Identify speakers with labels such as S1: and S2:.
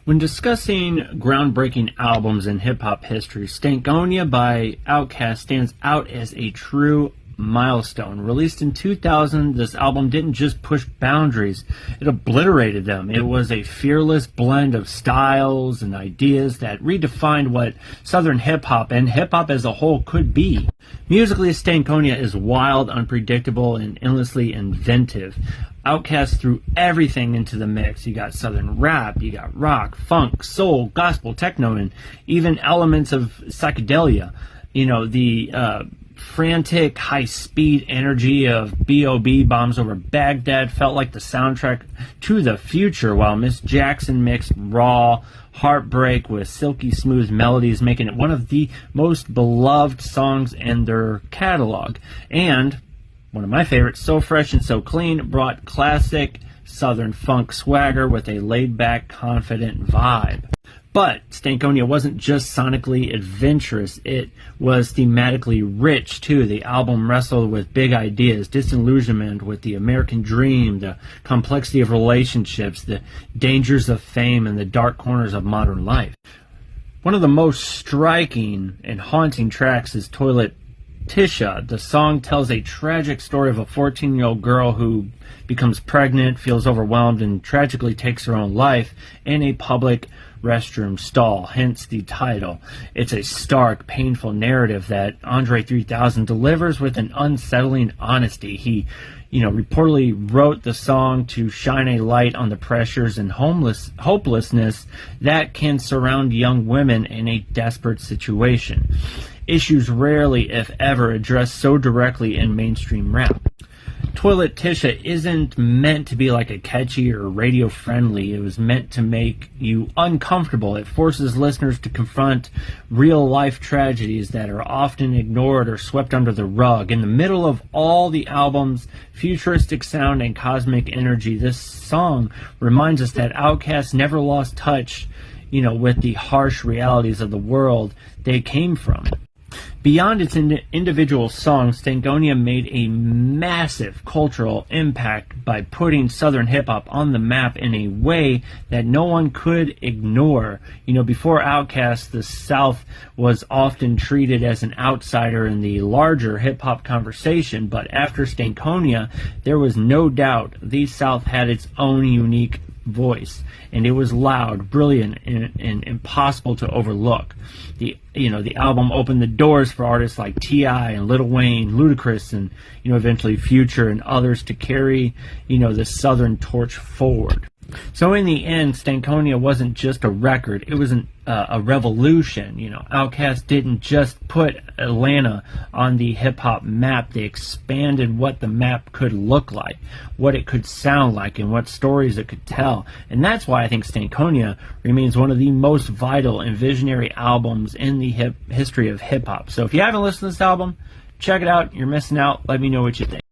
S1: When discussing groundbreaking albums in hip-hop history, Stankonia by Outkast stands out as a true milestone. Released in 2000, this album didn't just push boundaries, it obliterated them. It was a fearless blend of styles and ideas that redefined what Southern hip-hop and hip-hop as a whole could be. Musically, Stankonia is wild, unpredictable, and endlessly inventive. Outkast threw everything into the mix. You got Southern rap, you got rock, funk, soul, gospel, techno, and even elements of psychedelia. You know, the frantic, high-speed energy of B.O.B. Bombs Over Baghdad felt like the soundtrack to the future, while Miss Jackson mixed raw heartbreak with silky smooth melodies, making it one of the most beloved songs in their catalog. And one of my favorites, So Fresh and So Clean, brought classic Southern funk swagger with a laid-back, confident vibe. But Stankonia wasn't just sonically adventurous, it was thematically rich too. The album wrestled with big ideas, disillusionment with the American dream, the complexity of relationships, the dangers of fame, and the dark corners of modern life. One of the most striking and haunting tracks is Toilet Tisha. The song tells a tragic story of a 14-year-old girl who becomes pregnant, feels overwhelmed, and tragically takes her own life in a public restroom stall, hence the title. It's a stark, painful narrative that Andre 3000 delivers with an unsettling honesty. He, reportedly wrote the song to shine a light on the pressures and hopelessness that can surround young women in a desperate situation. Issues rarely, if ever, addressed so directly in mainstream rap. Toilet Tisha isn't meant to be like a catchy or radio friendly. It was meant to make you uncomfortable. It forces listeners to confront real life tragedies that are often ignored or swept under the rug. In the middle of all the album's futuristic sound and cosmic energy, this song reminds us that Outkast never lost touch, with the harsh realities of the world they came from. Beyond its individual songs, Stankonia made a massive cultural impact by putting Southern hip-hop on the map in a way that no one could ignore. Before Outkast, the South was often treated as an outsider in the larger hip-hop conversation, but after Stankonia, there was no doubt the South had its own unique voice, and it was loud, brilliant, and impossible to overlook. The album opened the doors for artists like T.I. and Lil Wayne, Ludacris, and eventually Future and others to carry the Southern torch forward. So in the end, Stankonia wasn't just a record, it was a revolution. Outkast didn't just put Atlanta on the hip-hop map, they expanded what the map could look like, what it could sound like, and what stories it could tell. And that's why I think Stankonia remains one of the most vital and visionary albums in the history of hip-hop. So if you haven't listened to this album, check it out. You're missing out. Let me know what you think.